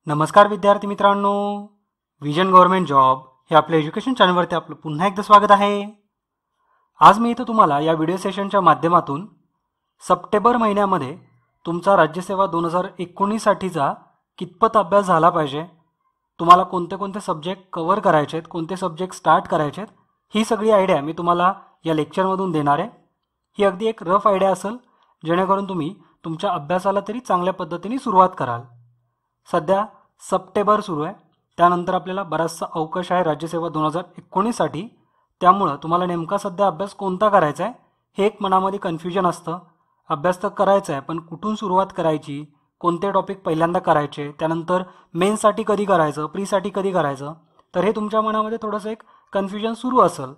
नमस्कार विद्यार्थी मित्रांनो, विजन गव्हर्नमेंट जॉब हे आपल्या एज्युकेशन चॅनलवरती आपलं पुन्हा एकदा स्वागत आहे। आज मी इथं तुम्हाला या व्हिडिओ सेशनच्या माध्यमातून सप्टेंबर महिन्यामध्ये तुमचा राज्यसेवा 2019 साठीचा कितपत अभ्यास झाला पाहिजे, तुम्हाला कोणते कोणते सब्जेक्ट कव्हर करायचे आहेत, कोणते सब्जेक्ट स्टार्ट करायचे आहेत, ही सगळी आयडिया मी तुम्हाला या लेक्चरमधून देणार आहे। ही अगदी एक रफ आयडिया असेल, जेणेकरून तुम्ही तुमच्या अभ्यासाला तरी चांगल्या पद्धतीने सुरुवात कराल। सध्या सप्टेंबर सुरू आहे, त्यानंतर आपल्याला बराचसा अवकाश आहे राज्यसेवा 2019 साठी। त्यामुळे तुम्हाला नेमका सध्या अभ्यास कोणता करायचा आहे हे एक मनामध्ये कन्फ्युजन असतं। अभ्यास तर करायचा आहे, पण कुठून सुरुवात करायची, कोणते टॉपिक पहिल्यांदा करायचे, त्यानंतर मेन्ससाठी कधी करायचं, प्रीसाठी कधी करायचं, तर हे तुमच्या मनामध्ये थोडंसं एक कन्फ्युजन सुरू असेल।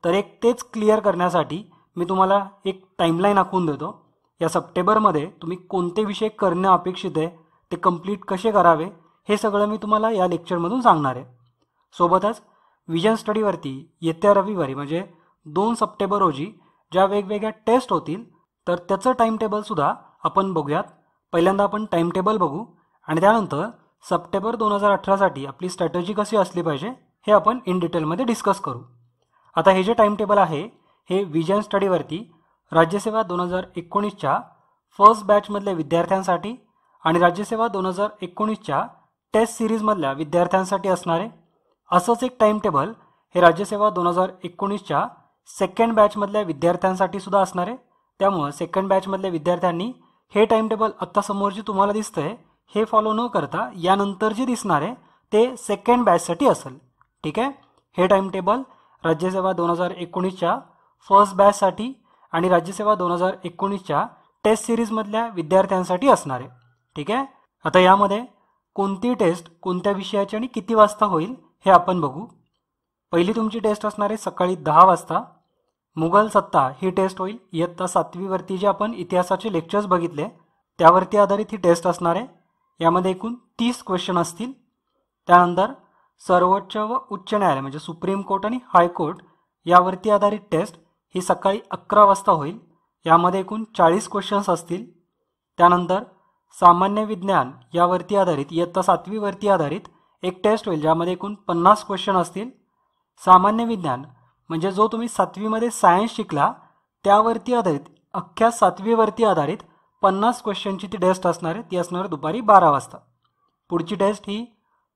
तर एक तेच क्लिअर करण्यासाठी मी तुम्हाला एक टाइमलाईन आखून देतो। या सप्टेंबरमध्ये तुम्ही कोणते विषय करणे अपेक्षित आहे, ते कंप्लीट कसे करावे, हे सगळं मी तुम्हाला या लेक्चरमधून सांगणार आहे। सोबतच विजन स्टडीवरती येत्या रविवारी म्हणजे 2 सप्टेंबर रोजी ज्या वेगवेगळ्या टेस्ट होतील, तर त्याचं टाइम टेबलसुद्धा आपण बघूयात। पहिल्यांदा आपण टाइम टेबल बघू आणि त्यानंतर सप्टेंबर 2018 साठी आपली स्ट्रॅटेजी कशी असली पाहिजे हे आपण इन डिटेलमध्ये डिस्कस करू। आता हे जे टाइम टेबल आहे हे विजन स्टडीवरती राज्यसेवा 2019च्या फर्स्ट बॅचमधल्या विद्यार्थ्यांसाठी आणि राज्यसेवा 2019च्या टेस्ट सिरीजमधल्या विद्यार्थ्यांसाठी असणार आहे। असंच एक टाइम टेबल हे राज्यसेवा 2019च्या सेकंड बॅचमधल्या विद्यार्थ्यांसाठी सुद्धा असणार आहे। त्यामुळे सेकंड बॅचमधल्या विद्यार्थ्यांनी हे टाइम टेबल आत्ता समोर जे तुम्हाला दिसतंय हे फॉलो न करता यानंतर जे दिसणार आहे ते सेकंड बॅचसाठी असेल। ठीक आहे, हे टाइम टेबल राज्यसेवा 2019च्या फर्स्ट बॅचसाठी आणि राज्यसेवा 2019च्या टेस्ट सिरीजमधल्या विद्यार्थ्यांसाठी असणार आहे। ठीक आहे, आता यामध्ये कोणती टेस्ट कोणत्या विषयाची आणि किती वाजता होईल हे आपण बघू। पहिली तुमची टेस्ट असणार आहे सकाळी 10 वाजता। मुघल सत्ता ही टेस्ट होईल। इयत्ता 7वी वरती जे आपण इतिहासाचे लेक्चर्स बघितले त्यावरती आधारित ही टेस्ट असणार आहे। यामध्ये एकूण 30 क्वेश्चन असतील। त्यानंतर सर्वोच्च व उच्च न्यायालय म्हणजे सुप्रीम कोर्ट आणि हायकोर्ट यावरती आधारित टेस्ट ही सकाळी 11 वाजता होईल। यामध्ये एकूण 40 क्वेश्चन्स असतील। त्यानंतर सामान्य विज्ञान यावरती आधारित इयत्ता 7वी वरती आधारित एक टेस्ट होईल, ज्यामध्ये एकूण 50 क्वेश्चन असतील। सामान्य विज्ञान म्हणजे जो तुम्ही 7वी मध्ये सायन्स शिकला त्यावरती आधारित अख्ख्या 7वी वरती आधारित 50 क्वेश्चनची ती टेस्ट असणार आहे। ती असणार दुपारी 12 वाजता। पुढची टेस्ट ही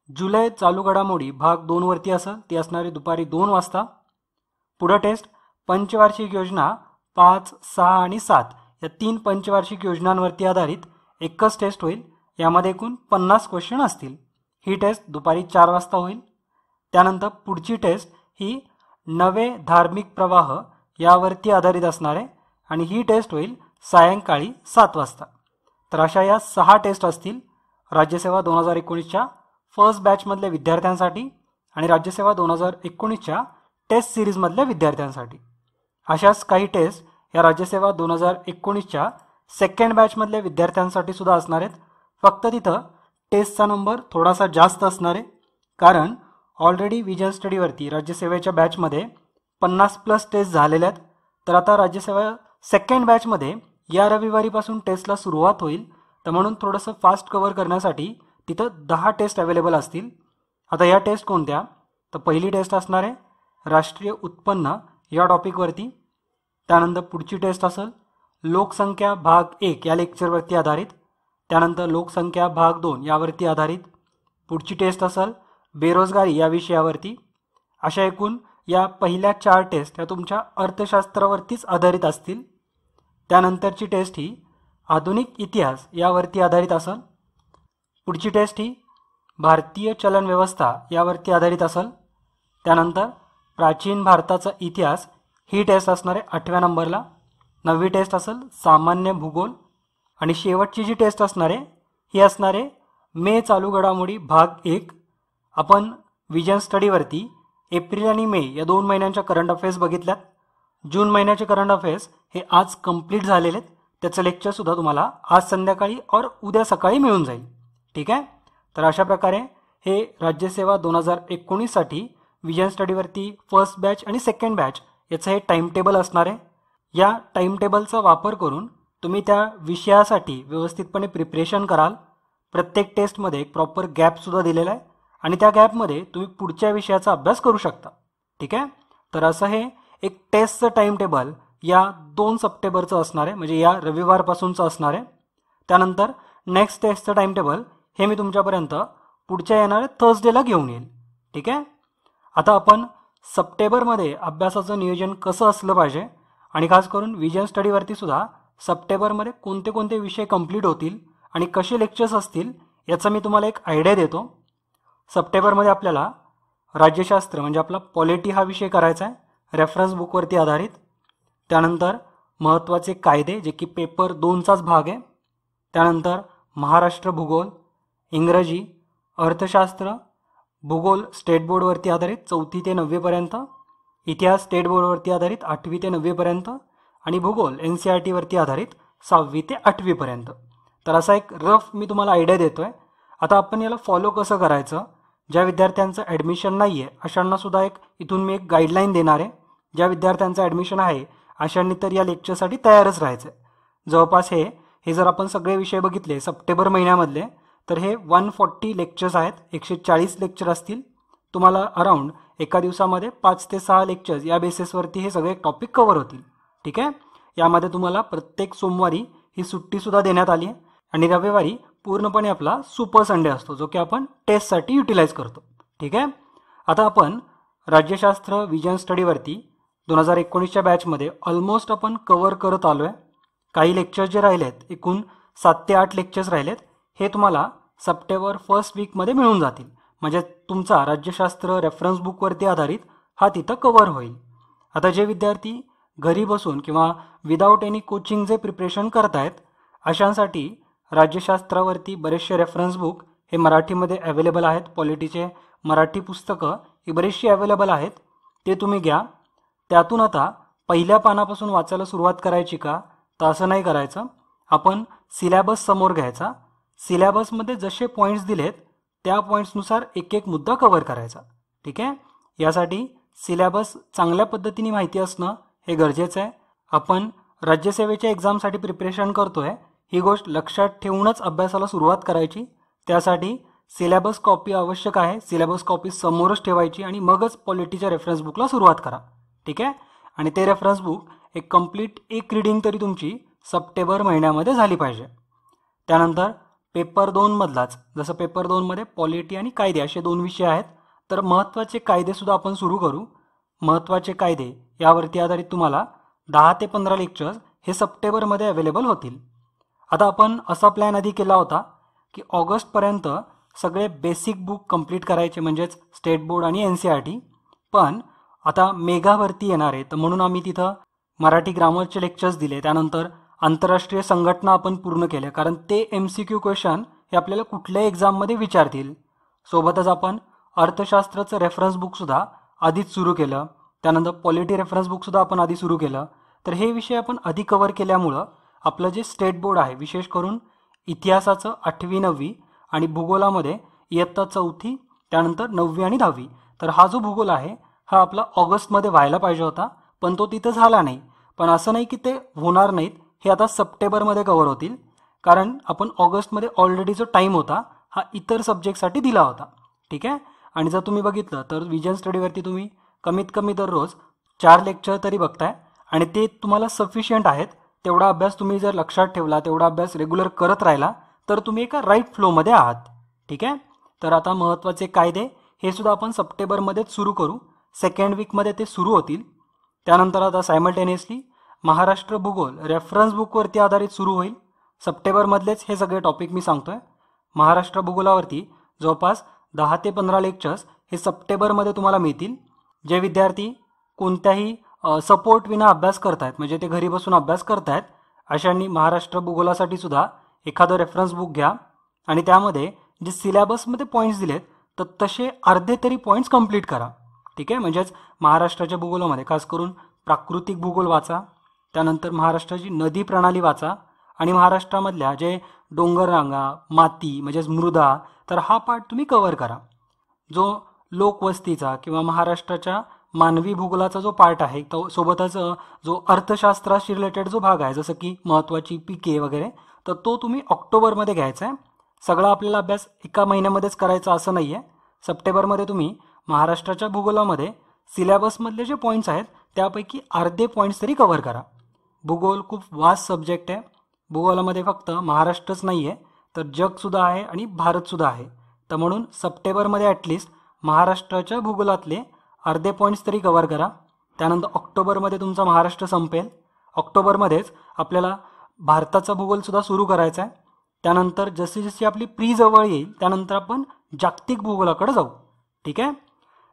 जुलै चालू घडामोडी भाग 2 वरती असेल, ती असणार आहे दुपारी 2 वाजता। पुढे टेस्ट पंचवार्षिक योजना 5, 6 आणि 7 या 3 पंचवार्षिक योजनांवरती आधारित एकच टेस्ट होईल। यामध्ये एकूण 50 क्वेश्चन असतील। ही टेस्ट दुपारी 4 वाजता होईल। त्यानंतर पुढची टेस्ट ही नवे धार्मिक प्रवाह यावरती आधारित असणार आहे आणि ही टेस्ट होईल सायंकाळी 7 वाजता। तर अशा या 6 टेस्ट असतील राज्यसेवा 2019च्या फर्स्ट बॅचमधल्या विद्यार्थ्यांसाठी आणि राज्यसेवा 2019च्या टेस्ट सिरीजमधल्या विद्यार्थ्यांसाठी। अशाच काही टेस्ट या राज्यसेवा 2019च्या सेकंड बॅचमधल्या विद्यार्थ्यांसाठी सुद्धा असणार आहेत। फक्त तिथं टेस्टचा नंबर थोडासा जास्त असणार आहे, कारण ऑलरेडी विजन स्टडीवरती राज्यसेवेच्या बॅचमध्ये 50+ टेस्ट झालेल्या आहेत। तर आता राज्यसेवा सेकंड बॅचमध्ये या रविवारीपासून टेस्टला सुरुवात होईल, तर म्हणून थोडंसं फास्ट कव्हर करण्यासाठी तिथं 10 टेस्ट अवेलेबल असतील। आता या टेस्ट कोणत्या, तर पहिली टेस्ट असणार आहे राष्ट्रीय उत्पन्न या टॉपिकवरती। त्यानंतर पुढची टेस्ट असेल लोकसंख्या भाग 1 या लेक्चरवरती आधारित। त्यानंतर लोकसंख्या भाग 2 यावरती आधारित। पुढची टेस्ट असेल बेरोजगारी या विषयावरती। अशा एकूण या पहिल्या 4 टेस्ट या तुमच्या अर्थशास्त्रावरतीच आधारित असतील। त्यानंतरची टेस्ट ही आधुनिक इतिहास यावरती आधारित असेल। पुढची टेस्ट ही भारतीय चलन व्यवस्था यावरती आधारित असेल। त्यानंतर प्राचीन भारताचा इतिहास ही टेस्ट असणार आहे 8व्या नंबरला। 9वी टेस्ट असेल सामान्य भूगोल आणि शेवटची जी टेस्ट असणार आहे ही असणार आहे मे चालू घडामोडी भाग 1। आपण विजन स्टडीवरती एप्रिल आणि मे या 2 महिन्यांच्या करंट अफेअर्स बघितल्यात। जून महिन्याचे करंट अफेअर्स हे आज कंप्लीट झालेले आहेत। त्याचं लेक्चरसुद्धा तुम्हाला आज संध्याकाळी और उद्या सकाळी मिळून जाईल। ठीक आहे, तर अशा प्रकारे हे राज्यसेवा 2019 साठी विजन स्टडीवरती फर्स्ट बॅच आणि सेकंड बॅच याचं हे टाइम टेबल असणार आहे। या टाइम टेबलचा वापर करून तुम्ही त्या विषयासाठी व्यवस्थितपणे प्रिपरेशन कराल, प्रत्येक टेस्टमध्ये एक प्रॉपर गॅपसुद्धा दिलेला आहे आणि त्या गॅपमध्ये तुम्ही पुढच्या विषयाचा अभ्यास करू शकता. ठीक आहे. तर असं हे एक टेस्टचं टाईम टेबल या 2 सप्टेंबरचं असणार आहे, म्हणजे या रविवारपासूनचं असणार आहे. त्यानंतर नेक्स्ट टेस्टचं टाईम टेबल हे मी तुमच्यापर्यंत पुढच्या येणाऱ्या थर्सडेला घेऊन येईल. ठीक आहे. आता आपण सप्टेंबरमध्ये अभ्यासाचं नियोजन कसं असलं पाहिजे आणि खास करून विजन स्टडीवरती सुद्धा सप्टेंबरमध्ये कोणते कोणते विषय कंप्लीट होतील आणि कसे लेक्चर्स असतील याचा मी तुम्हाला एक आयडिया देतो. सप्टेंबरमध्ये आपल्याला राज्यशास्त्र म्हणजे आपला पॉलिटी हा विषय करायचा आहे, रेफरन्स बुकवरती आधारित. त्यानंतर महत्त्वाचे कायदे जे की पेपर 2चाच भाग आहे. त्यानंतर महाराष्ट्र भूगोल, इंग्रजी, अर्थशास्त्र, भूगोल स्टेट बोर्डवरती आधारित 4थी ते 9वीपर्यंत, इतिहास स्टेट बोर्डवरती आधारित 8वी ते 9वीपर्यंत आणि भूगोल NCERT वरती आधारित 6वी ते 8वीपर्यंत. तर असा एक रफ मी तुम्हाला आयडिया देतो आहे. आता आपण याला फॉलो कसं करायचं, ज्या विद्यार्थ्यांचं ॲडमिशन नाही आहे अशांना सुद्धा इथून मी एक गाईडलाईन देणार आहे. ज्या विद्यार्थ्यांचं ॲडमिशन आहे अशांनी तर या लेक्चरसाठी तयारच राहायचं आहे. जवळपास हे जर आपण सगळे विषय बघितले सप्टेंबर महिन्यामधले तर हे 140 लेक्चर्स आहेत, 140 लेक्चर असतील. तुम्हाला अराऊंड एका दिवसामध्ये 5 ते 6 लेक्चर्स या बेसिसवरती हे सगळे टॉपिक कव्हर होतील. ठीक आहे. यामध्ये तुम्हाला प्रत्येक सोमवारी ही सुट्टीसुद्धा देण्यात आली आहे आणि रविवारी पूर्णपणे आपला सुपर संडे असतो जो की आपण टेस्टसाठी युटिलाइज करतो. ठीक आहे. आता आपण राज्यशास्त्र विजन स्टडीवरती 2019च्या बॅचमध्ये ऑलमोस्ट आपण कव्हर करत आलो आहे. काही लेक्चर्स जे राहिलेत, एकूण 7 ते 8 लेक्चर्स राहिलेत, हे तुम्हाला सप्टेंबर फर्स्ट वीकमध्ये मिळून जातील. म्हणजे तुमचा राज्यशास्त्र रेफरन्स बुकवरती आधारित हा तिथं कव्हर होईल. आता जे विद्यार्थी घरी बसून किंवा विदाऊट एनी कोचिंग जे प्रिपरेशन करतायत अशांसाठी राज्यशास्त्रावरती बरेचसे रेफरन्स बुक हे मराठीमध्ये अवेलेबल आहेत. पॉलिटीचे मराठी पुस्तकं ही बरीचशी अवेलेबल आहेत, ते तुम्ही घ्या. त्यातून आता पहिल्या पानापासून वाचायला सुरुवात करायची का, तर असं नाही करायचं. आपण सिलॅबस समोर घ्यायचा. सिलॅबसमध्ये जसे पॉईंट्स दिलेत त्या पॉईंट्सनुसार एक एक मुद्दा कव्हर करायचा. ठीक आहे. यासाठी सिलॅबस चांगल्या पद्धतीने माहिती असणं हे गरजेचं आहे. आपण राज्यसेवेच्या एक्झामसाठी प्रिपरेशन करतोय ही गोष्ट लक्षात ठेवूनच अभ्यासाला सुरुवात करायची. त्यासाठी सिलॅबस कॉपी आवश्यक आहे. सिलॅबस कॉपी समोरच ठेवायची आणि मगच पॉलिटीच्या रेफरन्स बुकला सुरुवात करा. ठीक आहे. आणि ते रेफरन्स बुक एक कंप्लीट एक रीडिंग तरी तुमची सप्टेंबर महिन्यामध्ये झाली पाहिजे. त्यानंतर पेपर 2 मधलाच, जसं पेपर 2 मध्ये पॉलिटी आणि कायदे असे 2 विषय आहेत, तर महत्त्वाचे कायदेसुद्धा आपण सुरू करू. महत्त्वाचे कायदे यावरती आधारित तुम्हाला 10 ते 15 लेक्चर्स हे सप्टेंबरमध्ये अवेलेबल होतील. आता आपण असा प्लॅन आधी केला होता की ऑगस्टपर्यंत सगळे बेसिक बुक कंप्लीट करायचे, म्हणजेच स्टेट बोर्ड आणि NCERT. पण आता मेगावरती येणार आहे, तर म्हणून आम्ही तिथं मराठी ग्रामरचे लेक्चर्स दिले. त्यानंतर आंतरराष्ट्रीय संघटना आपण पूर्ण केल्या, कारण ते MCQ क्वेश्चन हे आपल्याला कुठल्याही एक्झाममध्ये विचारतील. सोबतच आपण अर्थशास्त्राचं रेफरन्स बुकसुद्धा आधीच सुरू केलं. त्यानंतर पॉलिटी रेफरन्स बुकसुद्धा आपण आधी सुरू केलं. तर हे विषय आपण आधी कव्हर केल्यामुळं आपलं जे स्टेट बोर्ड आहे, विशेष करून इतिहासाचं 8वी 9वी आणि भूगोलामध्ये इयत्ता 4थी, त्यानंतर 9वी आणि 10वी, तर हा जो भूगोल आहे हा आपला ऑगस्टमध्ये व्हायला पाहिजे होता, पण तो तिथं झाला नाही. पण असं नाही की ते होणार नाहीत, हे आता सप्टेंबरमध्ये कव्हर होतील, कारण आपण ऑगस्टमध्ये ऑलरेडी जो टाईम होता हा इतर सब्जेक्टसाठी दिला होता. ठीक आहे. आणि जर तुम्ही बघितलं तर विजन स्टडीवरती तुम्ही कमीत कमी दररोज 4 लेक्चर तरी बघताय आणि ते तुम्हाला सफिशियंट आहेत. तेवढा अभ्यास तुम्ही जर लक्षात ठेवला, तेवढा अभ्यास रेग्युलर करत राहिला तर तुम्ही एका राईट फ्लोमध्ये आहात. ठीक आहे. तर आता महत्त्वाचे कायदे हे सुद्धा आपण सप्टेंबरमध्येच सुरू करू. सेकंड वीकमध्ये ते सुरू होतील. त्यानंतर आता सायमल्टेनियसली महाराष्ट्र भूगोल रेफरन्स बुकवरती आधारित सुरू होईल. सप्टेंबरमधलेच हे सगळे टॉपिक मी सांगतोय. महाराष्ट्र भूगोलावरती जवळपास 10 ते 15 लेक्चर्स हे सप्टेंबरमध्ये तुम्हाला मिळतील. जे विद्यार्थी कोणत्याही सपोर्ट विना अभ्यास करतायत, म्हणजे ते घरी बसून अभ्यास करतायत, अशांनी महाराष्ट्र भूगोलासाठी सुद्धा एखादं रेफरन्स बुक घ्या आणि त्यामध्ये जे सिलॅबसमध्ये पॉईंट्स दिलेत तर तसे अर्धे तरी पॉईंट्स कंप्लीट करा. ठीक आहे. म्हणजेच महाराष्ट्राच्या भूगोलामध्ये खास करून प्राकृतिक भूगोल वाचा, त्यानंतर महाराष्ट्राची नदी प्रणाली वाचा आणि महाराष्ट्रामधल्या जे डोंगर रांगा, माती म्हणजेच मृदा, तर हा पार्ट तुम्ही कव्हर करा. जो लोकवस्तीचा किंवा महाराष्ट्राच्या मानवी भूगोलाचा जो पार्ट आहे, तो सोबतच जो अर्थशास्त्राशी रिलेटेड जो भाग आहे, जसं की महत्त्वाची पिके वगैरे, तर तो तुम्ही ऑक्टोबरमध्ये घ्यायचा आहे. सगळा आपल्याला अभ्यास एका महिन्यामध्येच करायचा असं नाही आहे. सप्टेंबरमध्ये तुम्ही महाराष्ट्राच्या भूगोलामध्ये सिलेबसमधले जे पॉईंट्स आहेत त्यापैकी अर्धे पॉईंट्स तरी कव्हर करा. भूगोल खूप वास्ट सब्जेक्ट आहे. भूगोलामध्ये फक्त महाराष्ट्रच नाही आहे तर जगसुद्धा आहे आणि भारतसुद्धा आहे. तर म्हणून सप्टेंबरमध्ये ॲटलिस्ट महाराष्ट्राच्या भूगोलातले अर्धे पॉईंट्स तरी कव्हर करा. त्यानंतर ऑक्टोबरमध्ये तुमचा महाराष्ट्र संपेल. ऑक्टोबरमध्येच आपल्याला भारताचा भूगोलसुद्धा सुरू करायचा आहे. त्यानंतर जशी जशी आपली प्री जवळ येईल त्यानंतर आपण जागतिक भूगोलाकडे जाऊ. ठीक आहे.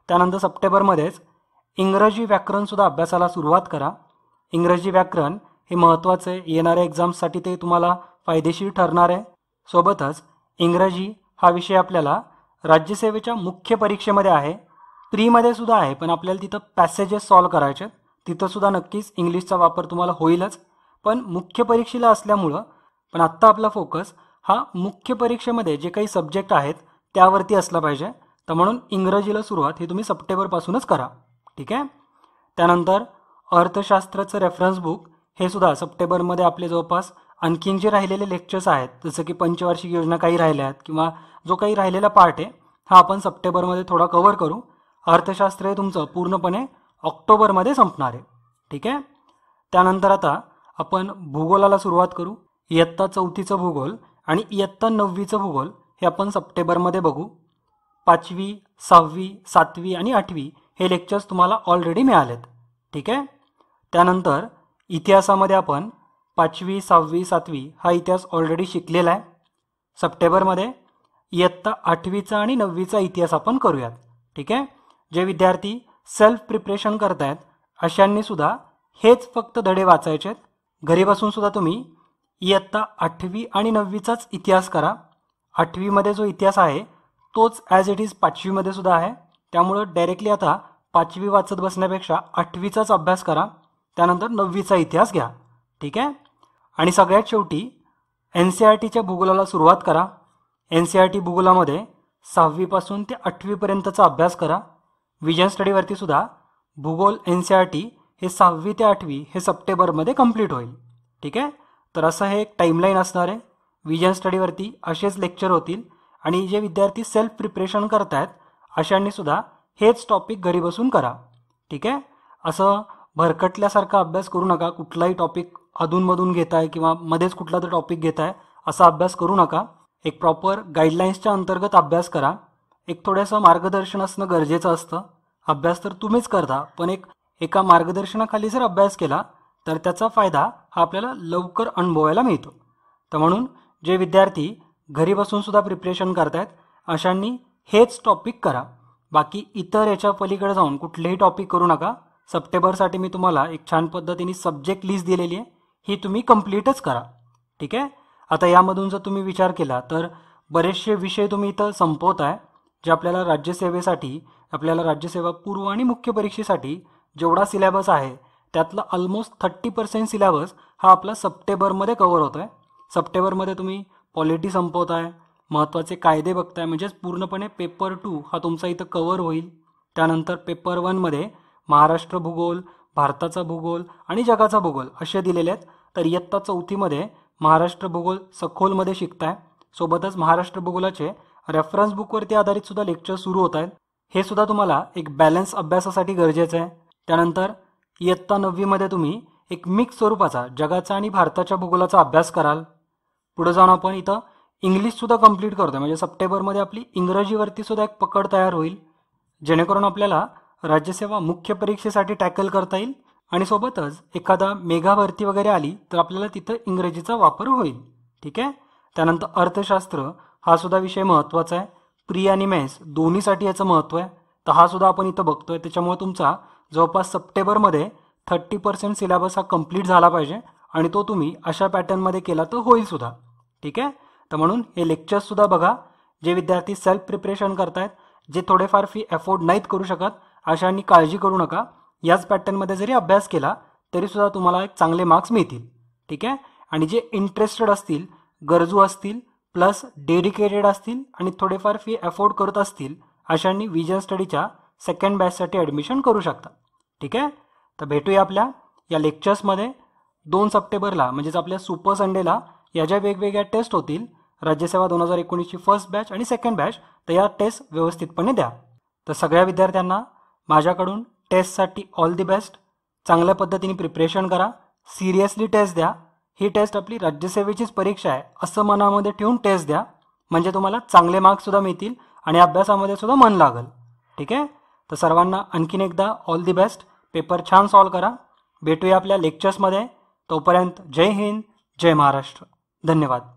त्यानंतर सप्टेंबरमध्येच इंग्रजी व्याकरणसुद्धा अभ्यासाला सुरुवात करा. इंग्रजी व्याकरण हे महत्त्वाचं आहे. येणाऱ्या एक्झाम्ससाठी ते तुम्हाला फायदेशीर ठरणार आहे. सोबतच इंग्रजी हा विषय आपल्याला राज्यसेवेच्या मुख्य परीक्षेमध्ये आहे, प्रीमध्ये सुद्धा आहे, पण आपल्याला तिथं पॅसेजेस सॉल्व करायचे आहेत. तिथंसुद्धा नक्कीच इंग्लिशचा वापर तुम्हाला होईलच, पण मुख्य परीक्षेला असल्यामुळं पण आत्ता आपला फोकस हा मुख्य परीक्षेमध्ये जे काही सब्जेक्ट आहेत त्यावरती असला पाहिजे. तर म्हणून इंग्रजीला सुरुवात ही तुम्ही सप्टेंबरपासूनच करा. ठीक आहे. त्यानंतर अर्थशास्त्राचं रेफरन्स बुक हे सुद्धा सप्टेंबरमध्ये आपले जवळपास आणखीन जे राहिलेले लेक्चर्स आहेत जसं की पंचवार्षिक योजना काही राहिल्या आहेत किंवा जो काही राहिलेला पार्ट आहे हा आपण सप्टेंबरमध्ये थोडा कव्हर करू. अर्थशास्त्र हे तुमचं पूर्णपणे ऑक्टोबरमध्ये संपणार आहे. ठीक आहे. त्यानंतर आता आपण भूगोलाला सुरुवात करू. इयत्ता 4चं भूगोल आणि इयत्ता 9चं भूगोल हे आपण सप्टेंबरमध्ये बघू. 5वी, 6वी, 7वी आणि 8वी हे लेक्चर्स तुम्हाला ऑलरेडी मिळालेत. ठीक आहे. त्यानंतर इतिहासामध्ये आपण 5वी, 6वी, 7वी हा इतिहास ऑलरेडी शिकलेला आहे. सप्टेंबरमध्ये इयत्ता 8वीचा आणि 9वीचा इतिहास आपण करूयात. ठीक आहे. जे विद्यार्थी सेल्फ प्रिपरेशन करतायत अशांनी सुद्धा हेच फक्त धडे वाचायचे आहेत. घरी बसून सुद्धा तुम्ही इयत्ता 8वी आणि 9वीचाच इतिहास करा. 8वीमध्ये जो इतिहास आहे तोच ॲज इट इज 5वीमध्ये सुद्धा आहे. त्यामुळं डायरेक्टली आता 5वी वाचत बसण्यापेक्षा 8वीचाच अभ्यास करा. त्यानंतर 9वीचा इतिहास घ्या. ठीक आहे. आणि सगळ्यात शेवटी NCERTच्या भूगोलाला सुरुवात करा. NCERT भूगोलामध्ये 6वीपासून ते 8वीपर्यंतचा अभ्यास करा. विजन स्टडीवरती सुद्धा भूगोल NCERT हे 6वी ते 8वी हे सप्टेंबरमध्ये कंप्लीट होईल. ठीक आहे. तर असं हे एक टाईमलाईन असणार आहे. विजन स्टडीवरती असेच लेक्चर होतील आणि जे विद्यार्थी सेल्फ प्रिपरेशन करत आहेत अशांनी सुद्धा हेच टॉपिक घरी बसून करा. ठीक आहे. असं भरकटल्यासारखा अभ्यास करू नका. कुठलाही टॉपिक अधूनमधून घेताय किंवा मध्येच कुठला तर टॉपिक घेताय असा अभ्यास करू नका. एक प्रॉपर गाईडलाईन्सच्या अंतर्गत अभ्यास करा. एक थोडंसं मार्गदर्शन असणं गरजेचं असतं. अभ्यास तर तुम्हीच करता, पण एका मार्गदर्शनाखाली जर अभ्यास केला तर त्याचा फायदा हा आपल्याला लवकर अनुभवायला मिळतो. तर म्हणून जे विद्यार्थी घरी बसून सुद्धा प्रिपरेशन करतायत अशांनी हेच टॉपिक करा. बाकी इतर याच्या पलीकडे जाऊन कुठलेही टॉपिक करू नका. सप्टेंबरसाठी मी तुम्हाला एक छान पद्धतीने सब्जेक्ट लिस्ट दिलेली आहे, ही तुम्ही कंप्लीटच करा. ठीक आहे. आता यामधून जर तुम्ही विचार केला तर बरेचसे विषय तुम्ही इथं संपवताय जे आपल्याला राज्यसेवेसाठी, आपल्याला राज्यसेवा पूर्व आणि मुख्य परीक्षेसाठी जेवढा सिलेबस आहे त्यातला ऑलमोस्ट 30% सिलेबस हा आपला सप्टेंबरमध्ये कव्हर होतो आहे. सप्टेंबरमध्ये तुम्ही पॉलिटी संपवताय, महत्त्वाचे कायदे बघताय, म्हणजेच पूर्णपणे पेपर 2 हा तुमचा इथं कव्हर होईल. त्यानंतर पेपर 1मध्ये महाराष्ट्र भूगोल, भारताचा भूगोल आणि जगाचा भूगोल असे दिलेले आहेत. तर इयत्ता 4थीमध्ये महाराष्ट्र भूगोल सखोलमध्ये शिकताय. सोबतच महाराष्ट्र भूगोलाचे रेफरन्स बुकवरती आधारित सुद्धा लेक्चर सुरू होत आहेत. हे सुद्धा तुम्हाला एक बॅलन्स अभ्यासासाठी गरजेचं आहे. त्यानंतर इयत्ता 9वीमध्ये तुम्ही एक मिक्स स्वरूपाचा जगाचा आणि भारताच्या भूगोलाचा अभ्यास कराल. पुढे जाऊन आपण इथं इंग्लिशसुद्धा कंप्लीट करतो, म्हणजे सप्टेंबरमध्ये आपली इंग्रजीवरती सुद्धा एक पकड तयार होईल, जेणेकरून आपल्याला राज्यसेवा मुख्य परीक्षेसाठी टॅकल करता येईल आणि सोबतच एखादा मेगा भरती वगैरे आली तर आपल्याला तिथं इंग्रजीचा वापर होईल. ठीक आहे. त्यानंतर अर्थशास्त्र हा सुद्धा विषय महत्त्वाचा आहे. प्री आणि मेन्स दोन्हीसाठी याचं महत्त्व आहे. तर हा सुद्धा आपण इथं बघतोय. त्याच्यामुळे तुमचा जवळपास सप्टेंबरमध्ये 30% सिलेबस हा कंप्लीट झाला पाहिजे आणि तो तुम्ही अशा पॅटर्नमध्ये केला तर होईल सुद्धा. ठीक आहे. तर म्हणून हे लेक्चर्ससुद्धा बघा. जे विद्यार्थी सेल्फ प्रिपरेशन करतायत, जे थोडेफार फी अफोर्ड नाहीत करू शकत अशांनी काळजी करू नका. याच पॅटर्नमध्ये जरी अभ्यास केला तरीसुद्धा तुम्हाला एक चांगले मार्क्स मिळतील. ठीक आहे. आणि जे इंटरेस्टेड असतील, गरजू असतील, प्लस डेडिकेटेड असतील आणि थोडेफार फी अफोर्ड करत असतील अशांनी विजन स्टडीच्या सेकंड बॅचसाठी ॲडमिशन करू शकता. ठीक आहे. तर भेटूया आपल्या या लेक्चर्समध्ये. 2 सप्टेंबरला म्हणजेच आपल्या सुपर संडेला या ज्या वेगवेगळ्या टेस्ट होतील राज्यसेवा 2019ची फर्स्ट बॅच आणि सेकंड बॅच, तर या टेस्ट व्यवस्थितपणे द्या. तर सगळ्या विद्यार्थ्यांना माझ्याकडून टेस्टसाठी ऑल दी बेस्ट. चांगल्या पद्धतीने प्रिपरेशन करा, सिरियसली टेस्ट द्या. ही टेस्ट आपली राज्यसेवेचीच परीक्षा आहे असं मनामध्ये ठेवून टेस्ट द्या, म्हणजे तुम्हाला चांगले मार्क्ससुद्धा मिळतील आणि अभ्यासामध्ये सुद्धा मन लागेल. ठीक आहे. तर सर्वांना आणखीन एकदा ऑल दी बेस्ट. पेपर छान सॉल्व करा. भेटूया आपल्या लेक्चर्समध्ये. तोपर्यंत जय हिंद, जय महाराष्ट्र. धन्यवाद.